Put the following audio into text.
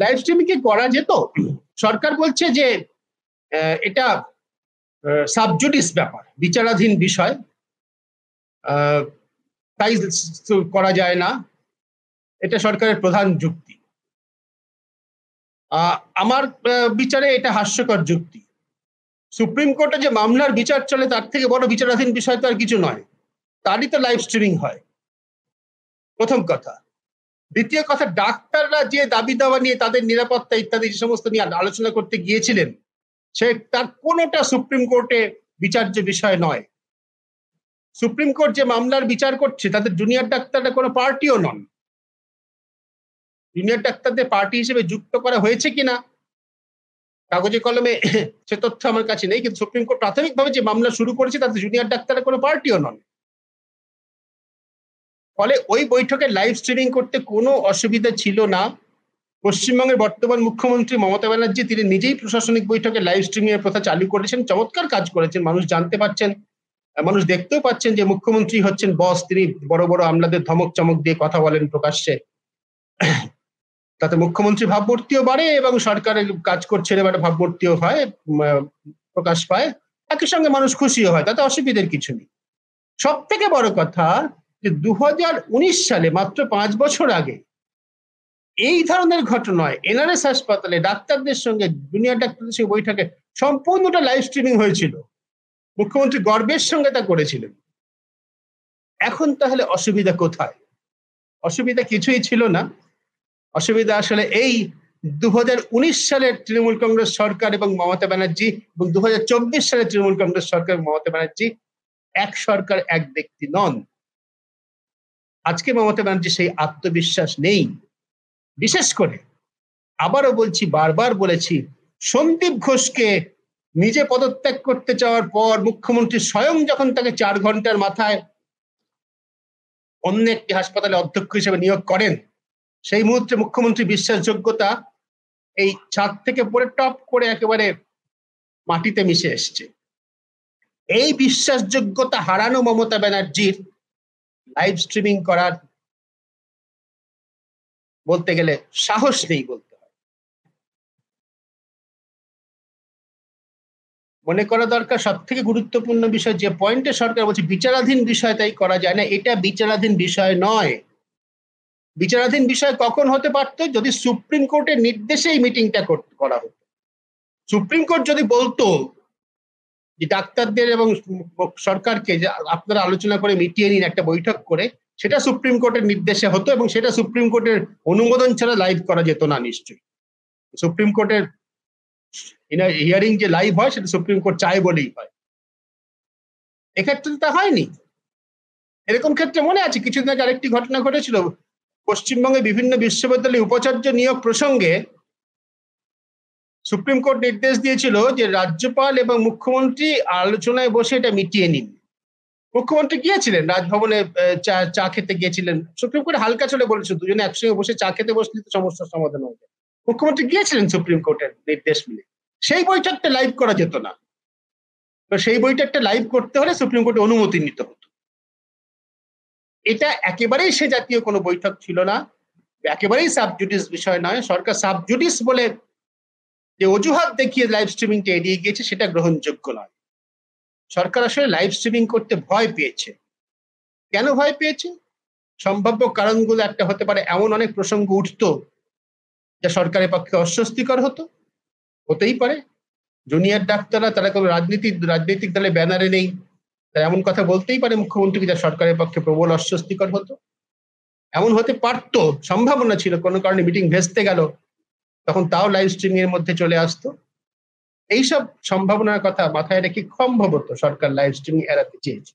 Live streaming কি করা যেত? সরকার বলছে যে এটা সাবজুডিস ব্যাপার, বিচারাধীন বিষয়, তাই করা যায় না, এটা সরকারের প্রধান যুক্তি। আমার বিচারে এটা হাস্যকর যুক্তি। সুপ্রিম কোর্টে যে মামলার বিচার চলে তার থেকে বড় বিচারাধীন বিষয় তো আর কিছু নয়, তারই তো লাইভ স্ট্রিমিং হয়, প্রথম কথা। দ্বিতীয় কথা, ডাক্তাররা যে দাবি দাওয়া নিয়ে তাদের নিরাপত্তা ইত্যাদি যে সমস্ত নিয়ে আলোচনা করতে গিয়েছিলেন, সে তার কোনোটা সুপ্রিম কোর্টে বিচার্য বিষয় নয়। সুপ্রিম কোর্ট যে মামলার বিচার করছে তাদের জুনিয়র ডাক্তাররা কোনো পার্টিও নন। জুনিয়র ডাক্তারদের পার্টি হিসেবে যুক্ত করা হয়েছে কিনা কাগজে কলমে সে তথ্য আমার কাছে নেই, কিন্তু সুপ্রিম কোর্ট প্রাথমিকভাবে যে মামলা শুরু করেছে তাতে জুনিয়র ডাক্তাররা কোনো পার্টিও নন। ফলে ওই বৈঠকে লাইভ স্ট্রিমিং করতে কোনো অসুবিধা ছিল না। পশ্চিমবঙ্গের বর্তমান মুখ্যমন্ত্রী মমতা ব্যানার্জি তিনি নিজেই প্রশাসনিক বৈঠকে লাইভ স্ট্রিমিং এর প্রথা চালু করেছেন, চমৎকার কাজ করেছেন। মানুষ জানতে পাচ্ছেন, মানুষ দেখতেও পাচ্ছেন যে মুখ্যমন্ত্রী হচ্ছেন বস, তিনি বড় বড় আমলাদের ধমক চমক দিয়ে কথা বলেন প্রকাশ্যে। তাতে মুখ্যমন্ত্রী ভাবমূর্তিও বাড়ে এবং সরকারের কাজ করছে এবার ভাবমূর্তিও হয়, প্রকাশ পায়, একই সঙ্গে মানুষ খুশিও হয়, তাতে অসুবিধার কিছু নেই। সব থেকে বড় কথা যে 2019 সালে, মাত্র 5 বছর আগে, এই ধরনের ঘটনায় এনআরএস হাসপাতালে ডাক্তারদের সঙ্গে জুনিয়র ডাক্তারদের সঙ্গে বৈঠকে সম্পূর্ণটা লাইভ স্ট্রিমিং হয়েছিল। মুখ্যমন্ত্রী গর্বের সঙ্গে তা করেছিলেন। এখন তাহলে অসুবিধা কোথায়? অসুবিধা কিছুই ছিল না। অসুবিধা আসলে এই 2019 সালের তৃণমূল কংগ্রেস সরকার এবং মমতা ব্যানার্জি এবং 2024 সালের তৃণমূল কংগ্রেস সরকার মমতা ব্যানার্জি এক সরকার এক ব্যক্তি নন। আজকে মমতা ব্যানার্জি সেই আত্মবিশ্বাস নেই। বিশেষ করে আবারও বলছি, বারবার বলেছি, সন্দীপ ঘোষকে নিজে পদত্যাগ করতে চাওয়ার পর মুখ্যমন্ত্রী স্বয়ং যখন তাকে 4 ঘন্টার মাথায় অন্য একটি হাসপাতালে অধ্যক্ষ হিসেবে নিয়োগ করেন, সেই মুহূর্তে মুখ্যমন্ত্রী বিশ্বাসযোগ্যতা এই ছাদ থেকে পড়ে টপ করে একেবারে মাটিতে মিশে এসছে। এই বিশ্বাসযোগ্যতা হারানো মমতা ব্যানার্জির লাইভ স্ট্রিমিং করার বলতে গেলে সাহস নেই বলতে হয়। মনে করা দরকার সব থেকে গুরুত্বপূর্ণ বিষয়, যে পয়েন্টে সরকার বলছে বিচারাধীন বিষয় তাই করা যায় না, এটা বিচারাধীন বিষয় নয়। বিচারাধীন বিষয় কখন হতে পারত? যদি সুপ্রিম কোর্টের নির্দেশে এই মিটিংটা করা হতো। সুপ্রিম কোর্ট যদি বলতো যে ডাক্তারদের এবং সরকারকে যে আপনারা আলোচনা করে মিটিয়ে নিন একটা বৈঠক করে, সেটা সুপ্রিম কোর্টের নির্দেশে হতো এবং সেটা সুপ্রিম কোর্টের অনুমোদন ছাড়া লাইভ করা যেত না নিশ্চয়ই। সুপ্রিম কোর্টের হিয়ারিং যে লাইভ হয় সেটা সুপ্রিম কোর্ট চায় বলেই হয়। এক্ষেত্রে তা হয়নি। এরকম ক্ষেত্রে মনে আছে কিছুদিন আগে আরেকটি ঘটনা ঘটেছিল, পশ্চিমবঙ্গে বিভিন্ন বিশ্ববিদ্যালয়ে উপাচার্য নিয়োগ প্রসঙ্গে সুপ্রিম কোর্ট নির্দেশ দিয়েছিল যে রাজ্যপাল এবং মুখ্যমন্ত্রী আলোচনায় বসে এটা মিটিয়ে নিন। মুখ্যমন্ত্রী গিয়েছিলেন রাজভবনে, চা খেতে গিয়েছিলেন। সুপ্রিম কোর্ট হালকা চলে বলেছিল দুজনে একসঙ্গে বসে চা খেতে বসলে তো সমস্যার সমাধান হবে। মুখ্যমন্ত্রী গিয়েছিলেন সুপ্রিম কোর্টের নির্দেশ মিলে, সেই বৈঠকটা লাইভ করা যেত না। তো সেই বৈঠকটা লাইভ করতে হলে সুপ্রিম কোর্টের অনুমতি নিতে হতো। এটা একেবারেই সে জাতীয় কোনো বৈঠক ছিল না, একেবারেই সাবজুডিস বিষয় নয়। সরকার সাবজুডিস বলে যে অজুহাত দেখিয়ে লাইভ স্ট্রিমিংটা এড়িয়ে গিয়েছে, সেটা গ্রহণযোগ্য নয়। সরকার আসলে লাইভ স্ট্রিমিং করতে ভয় পেয়েছে। কেন ভয় পেয়েছে? সম্ভাব্য কারণগুলো একটা হতে পারে, এমন অনেক প্রসঙ্গ উঠতো যা সরকারের পক্ষে অস্বস্তিকর হতো, হতেই পারে। জুনিয়র ডাক্তাররা তারা কোনো রাজনৈতিক দলে ব্যানারে নেই, তারা এমন কথা বলতেই পারে মুখ্যমন্ত্রীকে যা সরকারের পক্ষে প্রবল অস্বস্তিকর হতো। এমন হতে পারত, সম্ভাবনা ছিল, কোনো কারণে মিটিং ভেস্তে গেল, তখন তাও লাইভ স্ট্রিমিং এর মধ্যে চলে আসতো। এইসব সম্ভাবনার কথা মাথায় রেখে সম্ভবত সরকার লাইভ স্ট্রিমিং এড়াতে চেয়েছে।